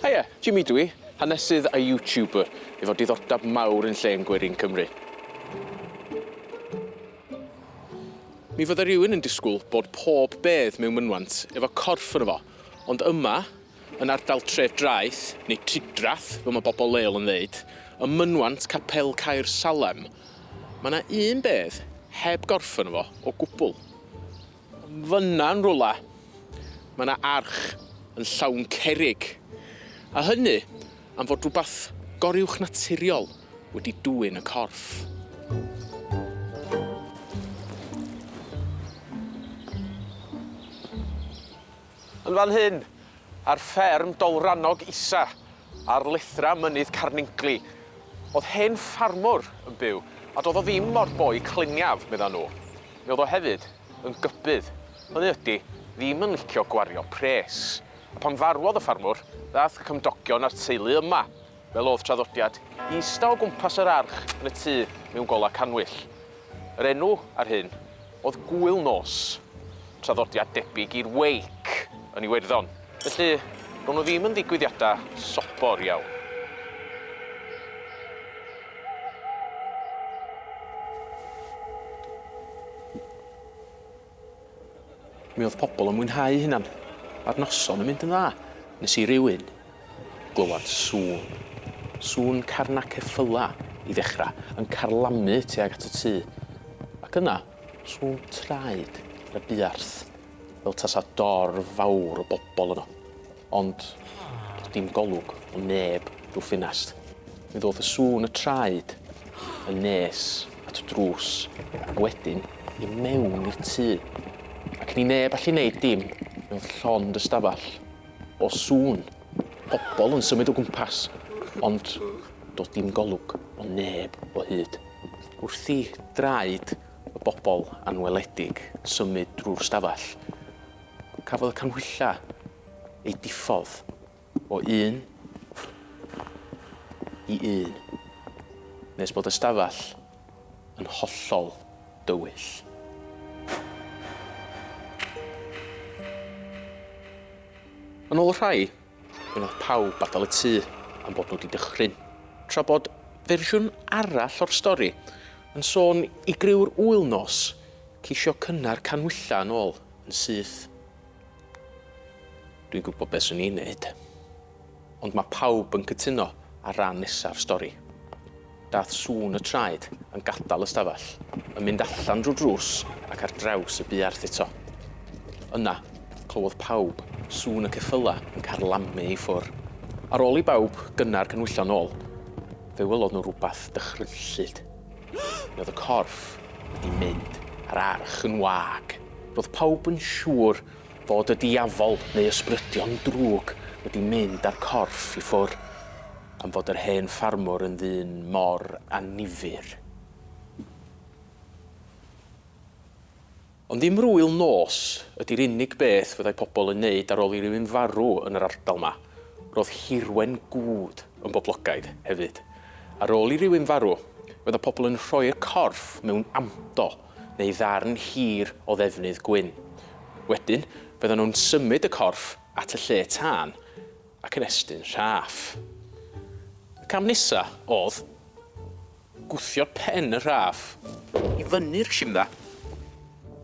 Haia, Jimmy dwi, hanesydd a YouTuber, efo diddordeb mawr yn lle yn Gwerin Cymru. Mi fydda rhywun yn disgwyl bod pob bedd mewn mynwant efo corff yn efo, ond yma, yn ardal Trefdraeth, neu Trefdraeth, fel mae bobl leol yn ddeud, y mynwant Capel Caer Salem, mae yna un bedd heb gorff yn efo o gwbl. Fyna yn rwla, mae yna arch yn llawn cerrig. A hynny am fod rhywbeth goriwch naturiol wedi dwyn y corff. Yn fan hyn, ar fferm Dolrannog Isa, ar lithra mynydd Carningli, oedd hen ffarmwr yn byw, a doedd o ddim mor boi cliniaf, medda nhw. Mi oedd o hefyd yn gybydd. Hynny ydy, ddim yn licio gwario pres. A pan farwodd y ffarmwr, daeth cymdogion a'r teulu yma, fel oedd traddodiad, ista o gwmpas yr arch yn y tŷ mewn gola canwyll. Yr enw ar hyn oedd Gwyl Nos, traddodiad debyg i'r wake yn Iwerddon. Felly, ro'n nhw ddim yn ddigwyddiadau sobor iawn. Mi oedd pobl yn mwynhau hynna'n. A'r noson yn mynd yn dda. Nes I rywun glywed sŵn. Sŵn carna ceffyla I ddechrau, yn carlamu tuag at y tŷ. Ac yna, sŵn traed ar y buarth, fel tasa dorf fawr o bobl yno. Ond, dim golwg o neb drwy ffinast. Mi ddodd y sŵn y traed yn nes at y drws, a wedyn I mewn i'r tŷ. Ac ni neb allu neud dim mewn llond y stafall o sŵn. Pobl yn symud o gwmpas, ond doedd dim golwg o neb o hyd. Wrth I draed y bobl anweledig symud drwy'r stafall, cafodd y canhwylla ei diffodd o un I un, nes bod y stafall yn hollol dywyll. Yn ôl rhai, gwnaeth pawb adael y tŷ am bod nhw wedi dychryn, tra bod fersiwn arall o'r stori yn sôn I gryw'r Wyl Nos ceisio cynnar canwylla yn ôl yn syth. Dwi'n gwybod beth swn i'n neud, ond mae pawb yn cytuno ar ran nesa'r stori. Daeth sŵn y traed yn gadael y stafall, yn mynd allan drwy drws ac ar draws y buarth eto. Yna, clywodd pawb sŵn y ceffyla yn carlamu I ffwr. Ar ôl I bawb gynnar canwylla nôl, fe welodd nhw rhywbeth dychrynllyd. Mi oedd y corff wedi mynd ar arch yn wag. Roedd pawb yn siŵr fod y diafol neu ysbrydion drwg wedi mynd ar corff I ffwr, am fod yr hen ffarmwr yn ddyn mor annifyr. Ond ddim Wyl Nos ydy'r unig beth fyddai pobl yn neud ar ôl I rywun farw yn yr ardal yma. Roedd hirwen gŵd yn boblogaidd hefyd. Ar ôl I rywun farw, fydda pobl yn rhoi'r corff mewn amdo neu ddarn hir o ddefnydd gwyn. Wedyn, fydda nhw'n symud y corff at y lle tân ac yn estyn rhaff. Y cam nesa oedd gwthio'r pen y rhaff I fyny'r simdda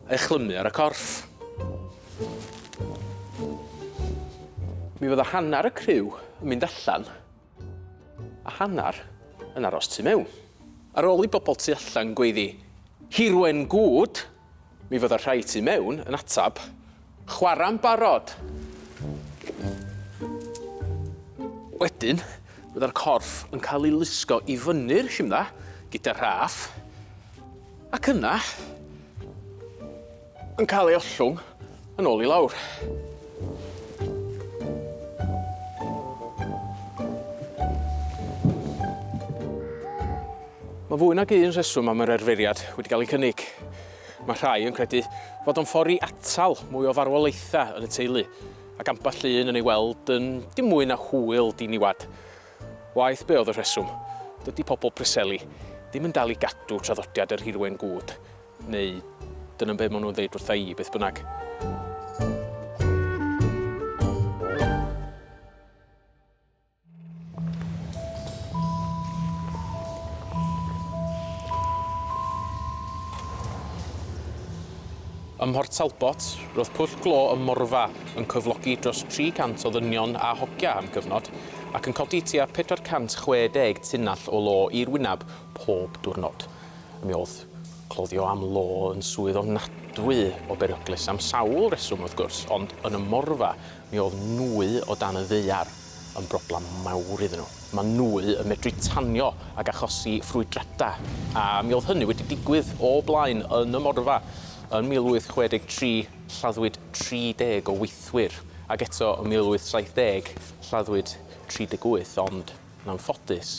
a chlymu ar y corff. Mi fydda hannar y criw yn mynd allan, a hannar yn aros tu mewn. Ar ôl I bobl tu allan gweiddi, hirwen gŵd, mi fydda rhai tu mewn yn atab, chwarae'n barod. Wedyn, fydda'r corff yn cael ei lusgo I fyny'r simdda gyda rhaff, ac yna, yn cael ei ollwng yn ôl I lawr. Mae fwy nag un rheswm am yr arferiad wedi cael ei cynnig. Mae rhai yn credu fod o'n ffordd I atal mwy o farwolaetha yn y teulu, ac ambell un yn ei weld yn dim mwy na hwyl diniwad. Waeth be oedd y rheswm, dydy pobl Preseli ddim yn dal I gadw traddodiad yr hirwen gŵd, neu dyna'n be maen nhw'n dweud wrtha I beth bynnag. Ym Mhort Talbot, roedd Pwll Glo ym Morfa yn cyflogi dros 300 o ddynion a hogia am gyfnod ac yn codi tua 460 tunnall o lo i'r wyneb pob diwrnod. Mi oedd cloddio am lo yn swydd ofnadwy o beryglus am sawl reswm wrth gwrs, ond yn y Morfa mi oedd nwy o dan y ddaear yn broblam mawr iddyn nhw. Mae nwy yn medru tanio ac achosi ffrwydrada, a mi oedd hynny wedi digwydd o blaen yn y Morfa. Yn 1863, lladdwyd 30 o weithwyr, ac eto yn 1870, lladdwyd 38, ond yn anffodus,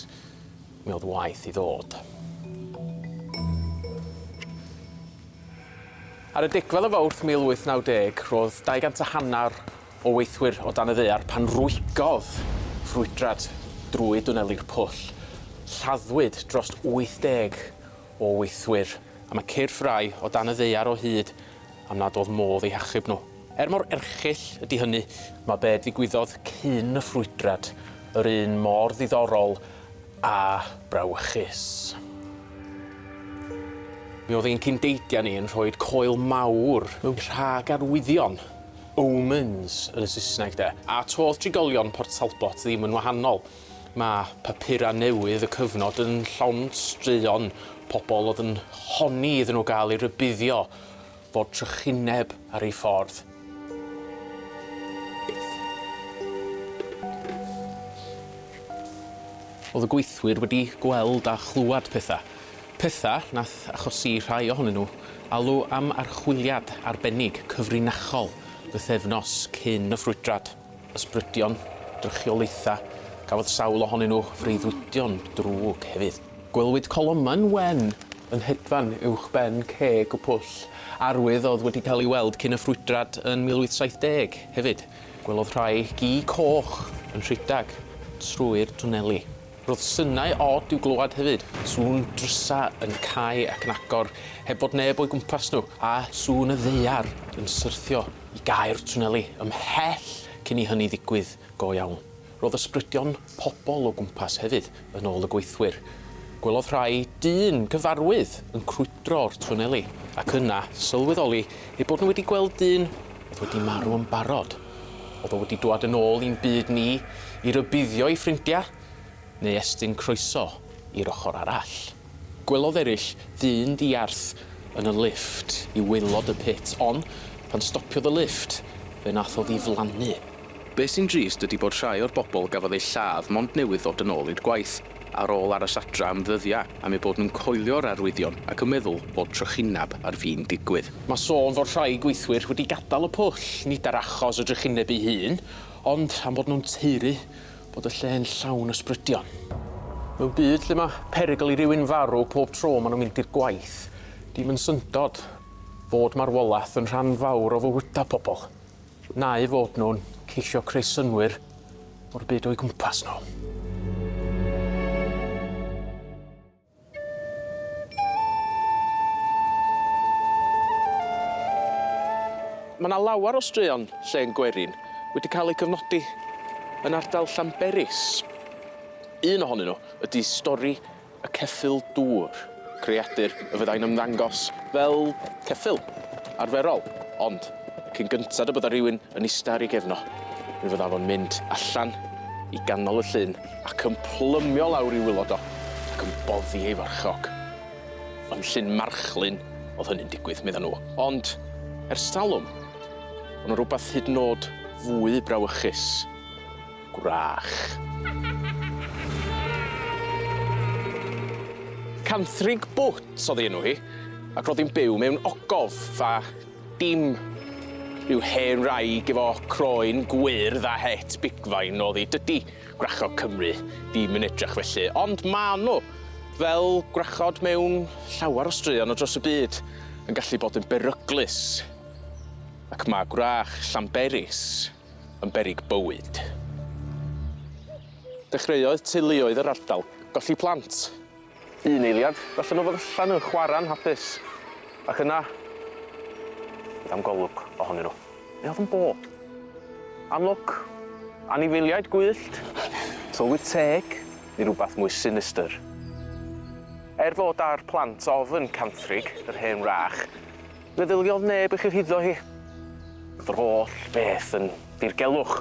mi oedd waith i ddod. Ar y 10 Fawrth 1890, roedd 250 o weithwyr o dan y ddaear pan rwygodd ffrwydrad drwy dwnelu'r Pwll. Lladdwyd dros 80 o weithwyr, a mae cyrff rai o dan y ddaear o hyd am nad oedd modd eu hachub nhw. Mor erchyll ydy hynny, mae be ddigwyddodd cyn y ffrwydrad yr un mor ddiddorol a brawychus. Mi oedd ein cyn-deidiau ni yn rhoi coel mawr mewn rhag arwyddion, omens yn y Saesneg de, a todd trigolion Port Talbot ddim yn wahanol. Mae papura newydd y cyfnod yn llawn straeon, pobl oedd yn honni iddyn nhw gael ei rybuddio fod trychineb ar ei ffordd. Oedd y gweithwyr wedi gweld a chlywed pethau. Pethau nath achosi rhai ohonyn nhw alw am archwiliad arbennig cyfrinachol bythefnos cyn y ffrwydrad. Ysbrydion, drychiolaetha, gafodd sawl ohonyn nhw freuddwydion drwg hefyd. Gwelwyd coloman wen yn hedfan uwch ben ceg y Pwll. Arwydd oedd wedi cael ei weld cyn y ffrwydrad yn 1870 hefyd. Gwelodd rhai gi coch yn rhydag trwy'r twneli. Roedd synnau od i'w glywed hefyd. Sŵn drysa yn cau ac yn agor heb bod neb o'i gwmpas nhw, a sŵn y ddaear yn syrthio i gau'r twneli ymhell cyn i hynny ddigwydd go iawn. Roedd ysbrydion pobl o gwmpas hefyd yn ôl y gweithwyr. Gwelodd rhai dyn gyfarwydd yn crwydro o'r twneli, ac yna sylweddoli eu bod nhw wedi gweld dyn oedd wedi marw yn barod. Oedd o wedi dŵad yn ôl i'n byd ni i rybuddio ei ffrindiau, neu estyn croeso i'r ochr arall. Gwelodd eraill ddyn diarth yn y lifft i waelod y pit, ond pan stopiodd y lifft, fe nath o ddiflannu. Be sy'n drist ydy bod rhai o'r bobl gafodd eu lladd mond newydd ddod yn ôl i'r gwaith, ar ôl aros adra am ddyddiau, am eu bod nhw'n coelio'r arwyddion ac yn meddwl bod trychineb ar fi'n digwydd. Mae sôn fod rhai gweithwyr wedi gadael y Pwll, nid ar achos y trychineb ei hun, ond am bod nhw'n teuru bod y lle'n llawn ysbrydion. Mewn byd lle mae perygl i rywun farw pob tro maen nhw'n mynd i'r gwaith, dim yn syndod fod marwolaeth yn rhan fawr o fywydau pobl. Neu fod nhw'n ceisio creu synwyr o'r byd o'i gwmpas nhw. Mae yna lawer o straeon Llen Gwerin wedi cael eu cyfnodi yn ardal Llanberis. Un ohonyn nhw ydy stori y ceffyl dŵr, creadur y fyddai'n ymddangos fel ceffyl arferol, ond cyn gyntad y bydda rhywun yn ista ar ei gefno, mi fydda fo'n mynd allan i ganol y llyn ac yn plymio lawr i wylod o ac yn boddi ei farchog. Yn llyn marchlin oedd hynny'n digwydd, meddan nhw. Ond ers talwm, ond yn rhywbeth hyd yn oed fwy brawychus, gwrach. Canthrig Bwt oedd enw hi, ac roedd hi'n byw mewn ogof a dim rhyw hen wraig efo croen gwyrdd a het bigfain oedd hi. Dydy gwrachod Cymru ddim yn edrych felly, ond ma' nhw, fel gwrachod mewn llawer o straeon o dros y byd, yn gallu bod yn beryglus. Ac mae gwrach Llanberis yn beryg bywyd. Dechreuodd teuluoedd yr ardal golli plant. Un eiliad, felly nhw fod allan yn chwarae'n hapus. Ac yna, bydd am golwg ohonyn nhw. Neu oedd yn bo. Amlwg, anifeiliaid gwyllt, tylwyth teg, neu rhywbeth mwy sinister. Fod ar plant ofyn Canthrig, yr hen wrach, Meddyliodd neb eich hyddo hi. Oedd yr holl beth yn dirgelwch.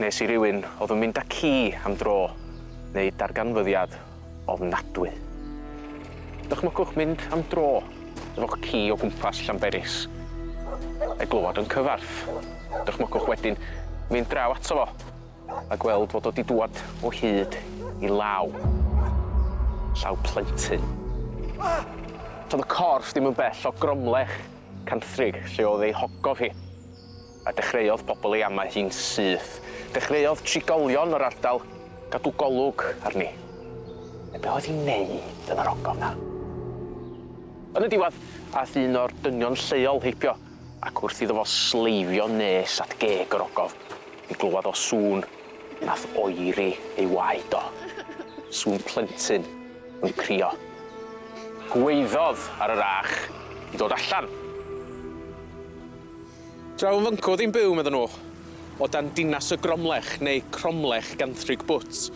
Nes i rywun oedd yn mynd â ci am dro, neu darganfyddiad ofnadwy. Dychmygwch mynd am dro efo'ch ci o gwmpas Llanberis. A'i glywed yn cyfarth. Dychmygwch wedyn mynd draw ato fo a gweld fod o wedi dŵad o hyd i law. Llaw plentyn. Toedd y corff ddim yn bell o gromlech canthrig lle oedd ei hogof hi. A dechreuodd pobl ei ama hi'n syth. Dechreuodd trigolion o'r ardal gadw golwg arni. E be oedd hi'n neud yn yr ogof na? Yn y diwedd, aeth un o'r dynion lleol heibio ac wrth iddo fo sleifio nes at geg yr ogof. I glywed o sŵn nath oeri ei waed o. Sŵn plentyn yn crio. Gweiddodd ar yr ach i ddod allan. Draw yn fynco ddim byw, medden nhw, o dan dinas y gromlech neu cromlech ganthrig bwt.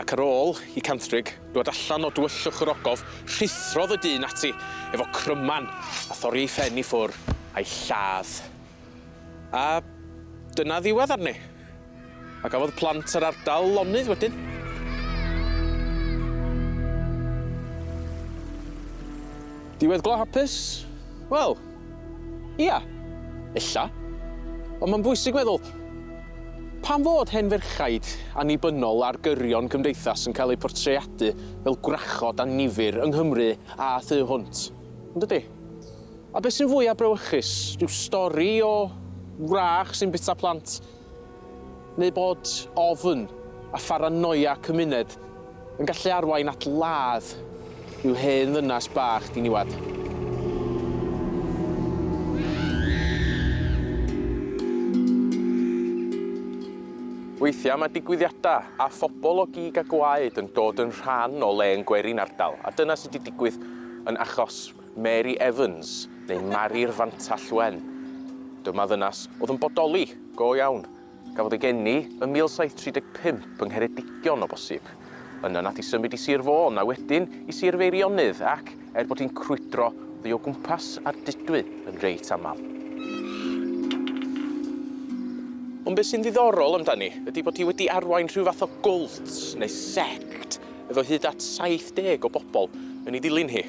Ac ar ôl i canthrig, dwad allan o dywyllwch yr ogof, rhithrodd y dyn ati efo cryman a thorri ei phen i ffwr a'i lladd. A dyna ddiwedd arni. A gafodd plant yr ardal lonydd wedyn. Diwedd glo hapus? Wel, ia, ella. Ond mae'n bwysig meddwl, pam fod hen ferchaid annibynnol ar gyrion cymdeithas yn cael eu portreadu fel gwrachod a nifyr yng Nghymru a thu hwnt? Ond ydy? A beth sy'n fwyaf brawychus? Rhyw stori o wrach sy'n bita plant? Neu bod ofn a pharanoia cymuned yn gallu arwain at ladd yw hen ddynas bach diniwad. Weithiau mae digwyddiadau a phobl o gig a gwaed yn dod yn rhan o le'n gwerin ardal, a dyna sydd wedi digwydd yn achos Mary Evans neu Mari'r Fantall Wen. Dyma ddynas oedd yn bodoli go iawn. Gafodd ei geni yn 1735 yng Ngheredigion o bosib. Yna nath i symud i Sir Fôn a wedyn i Sir Feirionydd ac bod hi'n crwydro ddi o gwmpas Ardudwy yn reit aml. Ond beth sy'n ddiddorol amdani ydy bod hi wedi arwain rhyw fath o gult neu sect efo hyd at 70 o bobl yn ei ddilyn hi.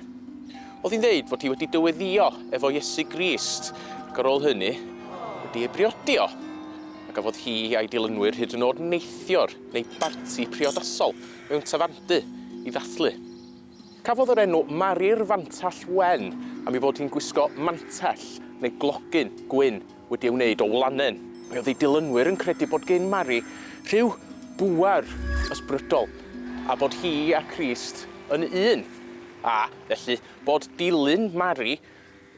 Oedd hi'n dweud fod hi wedi dyweddio efo Iesu Grist ac ar ôl hynny wedi ei briodi o. A gafodd hi a'i dilynwyr hyd yn oed neithiwr neu barti priodasol mewn tafandy i ddathlu. Cafodd yr enw Mari'r Fantall Wen am ei bod hi'n gwisgo mantell neu glogyn gwyn wedi ei wneud o wlanen. Mae oedd ei dilynwyr yn credu bod gen Mari rhyw bŵar ysbrydol a bod hi a Crist yn un. A felly bod dilyn Mari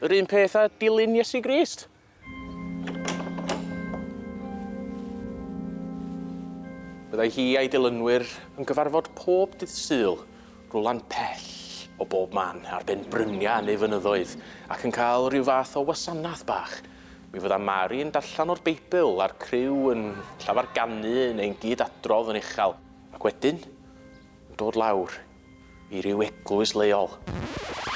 yr un peth â dilyn Iesu Grist. Byddai hi a'i dilynwyr yn gyfarfod pob dydd Sul, rwlan pell o bob man ar ben bryniau neu fynyddoedd ac yn cael rhyw fath o wasanaeth bach. Mi fydda Mari yn darllen o'r Beibl a'r criw yn llafarganu neu'n gyd-adrodd yn uchel. Ac wedyn, yn dod lawr i ryw eglwys leol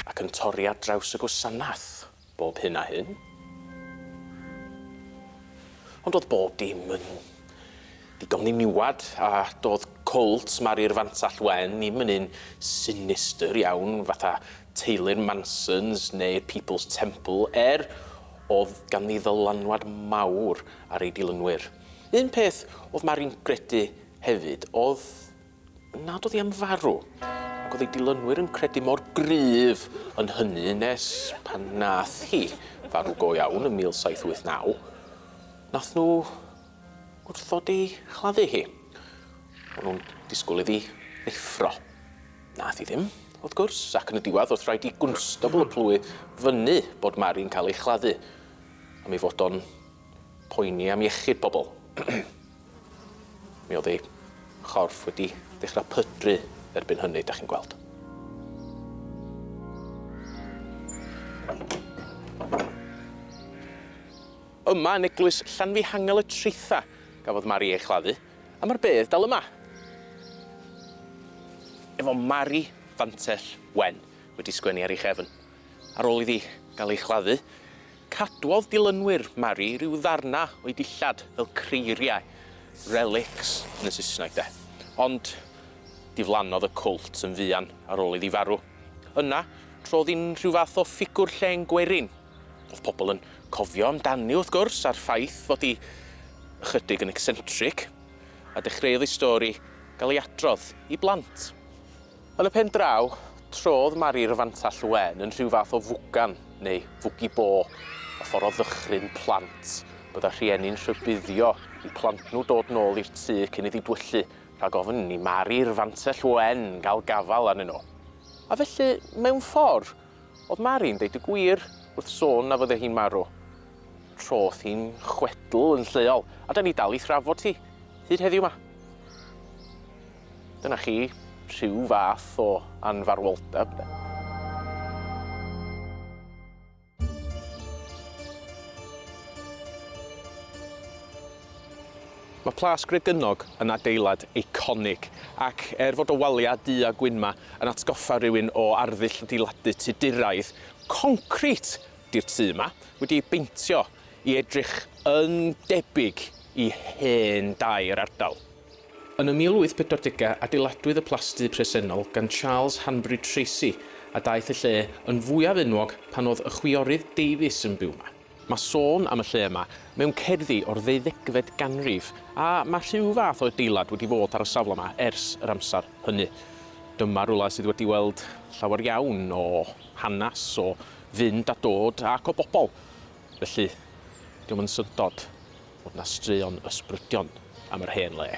ac yn torri ar draws y gwasanaeth bob hyn a hyn. Ond oedd bob dim yn digon niwad a doedd cwlt Mari'r Fantall Wen ddim yn un sinister iawn fatha Taylor Mansons neu'r People's Temple oedd ganddi ddylanwad mawr ar ei dilynwyr. Un peth oedd Mari'n credu hefyd oedd nad oedd hi am farw ac oedd ei dilynwyr yn credu mor gryf yn hynny nes pan nath hi farw go iawn yn 1789. Nath nhw wrthod ei chladdu hi. O'n nhw'n disgwyl iddi effro. Nath hi ddim, wrth gwrs, ac yn y diwedd wrth rhaid i gwnstabl y plwy fyny bod Mari'n cael ei chladdu. A mi fod o'n poeni am iechyd pobl. Mi oedd ei chorff wedi dechrau pydru erbyn hynny, da chi'n gweld. Yma yn eglwys Llanfihangel y Treitha gafodd Mari ei chladdu, a mae'r bedd dal yma. Efo Mari Fantall Wen wedi sgwennu ar ei chefn, ar ôl iddi gael ei chladdu, cadwodd dilynwyr Mari rhyw ddarna o'i dillad fel creiriau, relics yn y Saesneg de. Ond diflannodd y cwlt yn fuan ar ôl iddi farw. Yna, trodd hi'n rhyw fath o ffigwr llen gwerin. Oedd pobl yn cofio amdani wrth gwrs a'r ffaith fod hi ychydig yn eccentric, a dechreuodd ei stori gael ei adrodd i blant. Yn y pen draw, trodd Mari'r fantall wen yn rhyw fath o fwgan neu fwgi bo, a ffordd o ddychryn plant. Bydda rhieni'n rhybuddio i plant nhw dod nôl i'r tŷ cyn iddi dwyllu, rhag ofyn i Mari'r fantell wen gael gafal arnyn nhw. A felly, mewn ffordd, oedd Mari'n deud y gwir wrth sôn na fydde hi'n marw. Trodd hi'n chwedl yn lleol, a da ni dal i thrafod hi, hyd heddiw yma. Dyna chi rhyw fath o anfarwoldeb. Mae Plas Bwganod yn adeilad eiconig, ac fod o waliau du a gwyn yma yn atgoffa rhywun o arddull adeiladu tuduraidd, concrit di'r tŷ yma wedi ei beintio i edrych yn debyg i hen dair ardal. Yn y 1840au adeiladwyd y plasty presennol gan Charles Hanbury Tracy a daeth y lle yn fwyaf enwog pan oedd y chwiorydd Davies yn byw yma. Mae sôn am y lle yma mewn cerddi o'r 18fed ganrif a mae rhyw fath o adeilad wedi bod ar y safle yma ers yr amser hynny. Dyma rwla sydd wedi weld llawer iawn o hanes, o fynd a dod ac o bobl. Felly, diolch yn syndod bod yna straeon ysbrydion am yr hen le.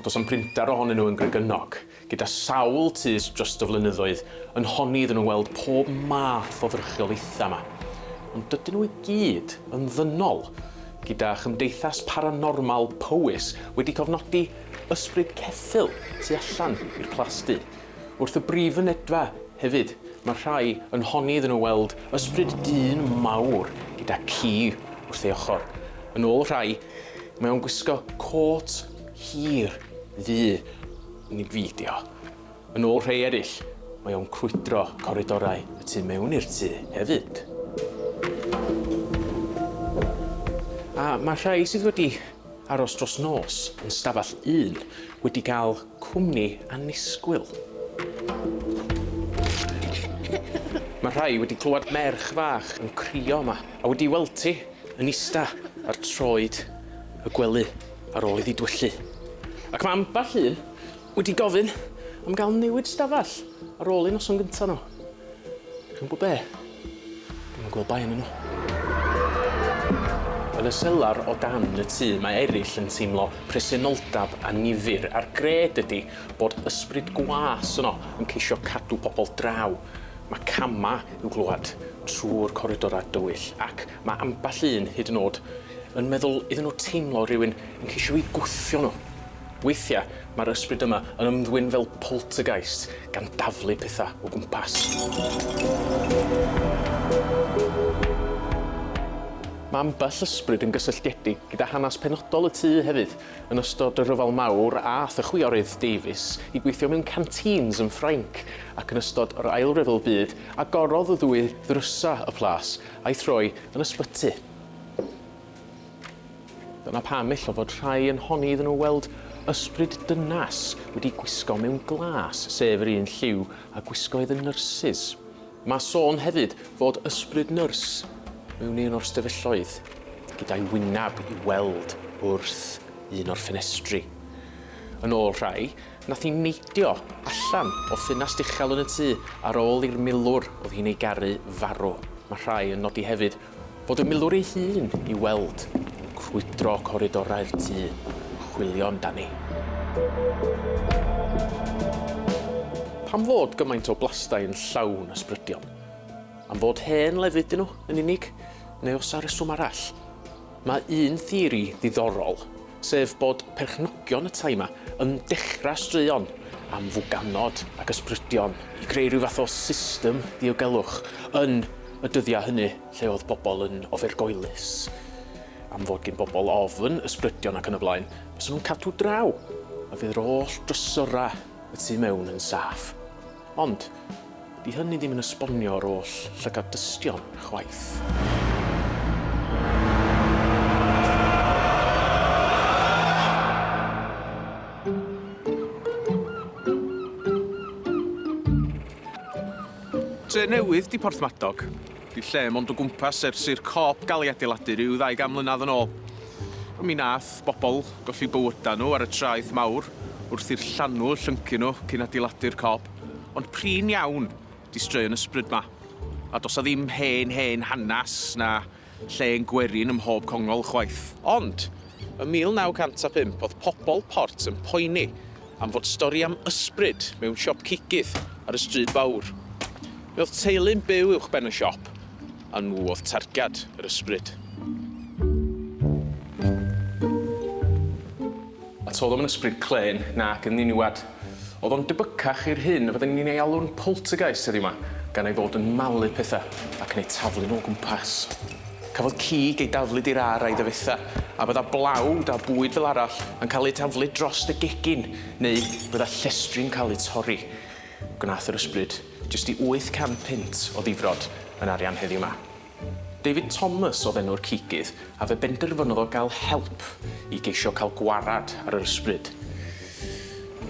Does am printer ohonyn nhw yn Bwganod, gyda sawl tys dros y flynyddoedd yn honni iddyn nhw weld pob math o ddrychiolaethau yma. Ond dydyn nhw i gyd yn ddynol, gyda chymdeithas paranormal Powys wedi cofnodi ysbryd ceffyl tu allan i'r plasty. Wrth y brif fynedfa hefyd, mae rhai yn honni iddyn nhw weld ysbryd dyn mawr gyda ci wrth ei ochr. Yn ôl rhai, mae o'n gwisgo cot hir ddu yn ei fidio. Yn ôl rhai eraill, mae o'n crwydro coridorau y tu mewn i'r tŷ hefyd. A mae rhai sydd wedi aros dros nos yn stafell 1 wedi cael cwmni annisgwyl. Mae rhai wedi clywed merch fach yn crio yma a wedi weld ti yn ista ar troed y gwely ar ôl iddi dwyllu. Ac mae amball un wedi gofyn am gael newid stafell ar ôl un noson gyntaf nhw. Chi'n gwybod be? Dwi'n gweld bai yn nhw. Yn y selar o dan y tŷ mae eraill yn teimlo presenoldeb a nifyr a'r gred ydy bod ysbryd gwas yno yn ceisio cadw pobl draw. Mae cama i'w glwad trwy'r coridorau dywyll ac mae amball un hyd yn oed yn meddwl iddyn nhw teimlo rhywun yn ceisio i gwthio nhw. Weithiau, mae'r ysbryd yma yn ymddwyn fel poltergeist gan daflu pethau o gwmpas. Mae ambell ysbryd yn gysylltiedig gyda hanes penodol y tŷ hefyd yn ystod y rhyfel mawr a ath y chwiorydd Davies i gweithio mewn canteens yn Ffrainc ac yn ystod yr ail ryfel byd agorodd y ddwy ddrysa y plas a'i throi yn ysbyty. Dyna pam illa fod rhai yn honni iddyn nhw weld ysbryd dynas wedi gwisgo mewn glas, sef yr un lliw a gwisgoedd y nyrsys. Mae sôn hefyd fod ysbryd nyrs mewn un o'r stafelloedd gyda'i wynab i weld wrth un o'r ffenestri. Yn ôl rhai, nath hi neidio allan o ffenast uchel yn y tŷ ar ôl i'r milwr oedd hi'n ei garu farw. Mae rhai yn nodi hefyd fod y milwr ei hun i weld yn crwydro coridorau'r tŷ, chwilio amdani. Pam fod gymaint o blastau yn llawn ysbrydion? Am fod hen lefydd dyn nhw yn unig, neu os ar reswm arall? Mae un theori ddiddorol, sef bod perchnogion y tai yma yn dechrau straeon am Bwganod ac ysbrydion i greu rhyw fath o system ddiogelwch yn y dyddiau hynny lle oedd bobl yn ofergoelus. Am fod gen bobl ofn ysbrydion ac yn y blaen, bys nhw'n cadw draw a fydd yr holl drysorau y tu mewn yn saff. Ond, Di hynny ddim yn esbonio o'r oll llygad dystion chwaith. Drenewydd di Porthmadog. Di lle mond o gwmpas ers i'r cop gael ei adeiladu rhyw 200 mlynedd yn ôl. Mi nath bobl golli bywyda nhw ar y traeth mawr wrth i'r llanw llyncu nhw cyn adeiladu'r cop. Ond prin iawn di straeon ysbryd ma. A do's a ddim hen hanas na lle'n gwerin ym mhob congol chwaith. Ond, ym 1905, oedd pobl Port yn poeni am fod stori am ysbryd mewn siop cigydd ar y stryd fawr. Mi oedd teulu'n byw uwch ben y siop, a nhw oedd targad yr ysbryd. A todd o'n ysbryd clen nac yn ddiniwad. Oedd o'n debycach i'r hyn a fydden ni'n ei alw'n poltergeist heddiw yma, gan ei fod yn malu pethau ac yn ei taflu nhw'n gwmpas. Cafodd cig ei daflu di'r ar a'i ddefetha, a bydda blawd a bwyd fel arall yn cael ei taflu dros y gegin, neu bydda llestri'n cael ei torri. Gwnaeth yr ysbryd jyst i 800 pint o ddifrod yn arian heddiw yma. David Thomas oedd enw'r cigydd, a fe benderfynodd o gael help i geisio cael gwarad ar yr ysbryd.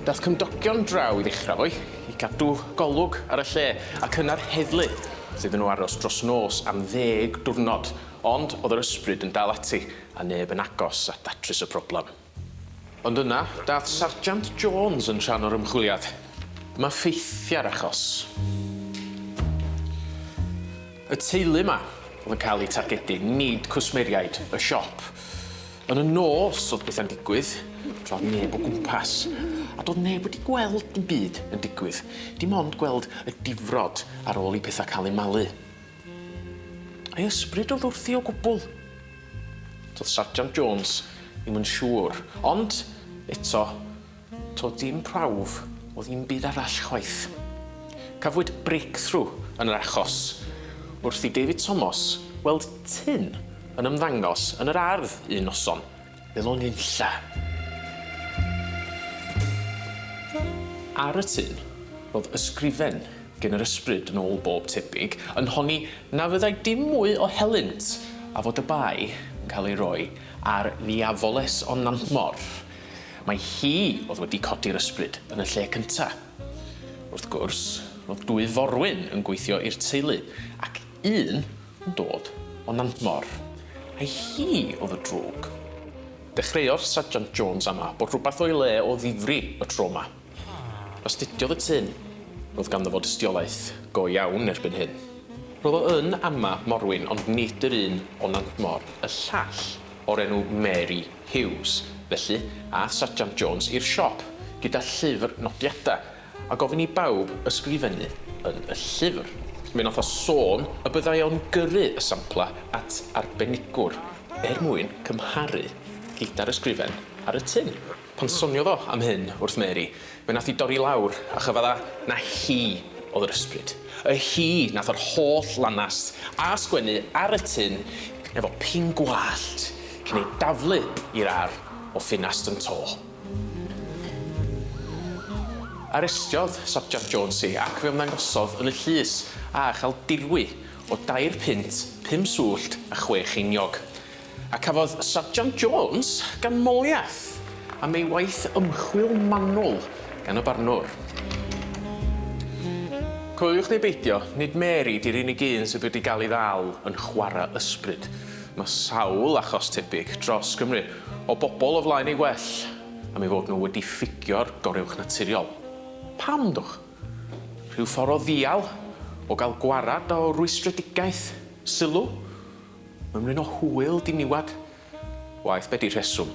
Dath cymdogion draw i ddechrau fo, i gadw golwg ar y lle ac yna'r heddlu sydd yn nhw aros dros nos am 10 diwrnod, ond oedd yr ysbryd yn dal ati a neb yn agos at datrys y broblem. Ond yna, dath Sergeant Jones yn rhan o'r ymchwiliad. Mae ffeithiau'r achos. Y teulu yma oedd yn cael ei targedu, nid cwsmeriaid y siop. Yn y nos oedd bethau'n digwydd, tra oedd neb o gwmpas, a doedd neb wedi gweld dim byd yn digwydd, dim ond gweld y difrod ar ôl i pethau cael ei malu. Ei ysbryd oedd wrthi o gwbl. Doedd Sergeant Jones ddim yn siŵr, ond eto, toedd dim prawf o ddim byd arall chwaith. Cafwyd breakthrough yn yr achos, wrth i David Thomas weld tyn yn ymddangos yn yr ardd un noson, fel o'n unlla. Ar y tyn, roedd ysgrifen gen yr ysbryd yn ôl bob tebyg yn honni na fyddai dim mwy o helynt a fod y bai yn cael ei roi ar ddiafoles o Nantmor. Mae hi oedd wedi codi'r ysbryd yn y lle cyntaf. Wrth gwrs, roedd 2 forwyn yn gweithio i'r teulu, ac un yn dod o Nantmor. A hi oedd y drwg. Dechreuodd Sergeant Jones ama bod rhywbeth o'i le o ddifri y tro yma. Astudiodd y tyn, roedd ganddo fod ystiolaeth go iawn erbyn hyn. Roedd o yn ama Morwyn, ond nid yr un o Nantmor, y llall o'r enw Mary Hughes. Felly, a Sergeant Jones i'r siop gyda llyfr nodiadau a gofyn i bawb ysgrifennu yn y llyfr. Mi nath o sôn y byddai o'n gyrru y sampla at arbenigwr mwyn cymharu gyda'r ysgrifen ar y tyn. Pan soniodd o am hyn wrth Mary, mi nath i dorri lawr a chyfadda na hi oedd yr ysbryd. Y hi nath o'r holl lanast a sgwennu ar y tyn efo pin gwallt cyn ei daflu i'r ar o ffinast yn to. Arestiodd Sergeant Jones i ac fe ymddangosodd yn y llys a chael dirwy o 2 pint, 5 swllt a 6 cheiniog. A cafodd Sergeant Jones gan moliaeth am ei waith ymchwil manwl gan y barnwr. Coeliwch neu beidio, nid Mary di'r unig un sydd wedi cael ei ddal yn chwarae ysbryd. Mae sawl achos tebyg dros Gymru o bobl o flaen ei well am ei fod nhw wedi ffigio'r gorywch naturiol. Pam dwch? Rhyw ffordd o ddial o gael gwarad o rwystredigaeth, sylw, ymryn o hwyl diniwad. Waeth be 'di rheswm,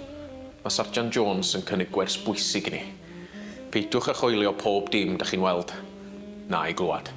mae Sergeant Jones yn cynnig gwers bwysig i ni. Peidwch â choelio pob dim da chi'n weld, na i glwad.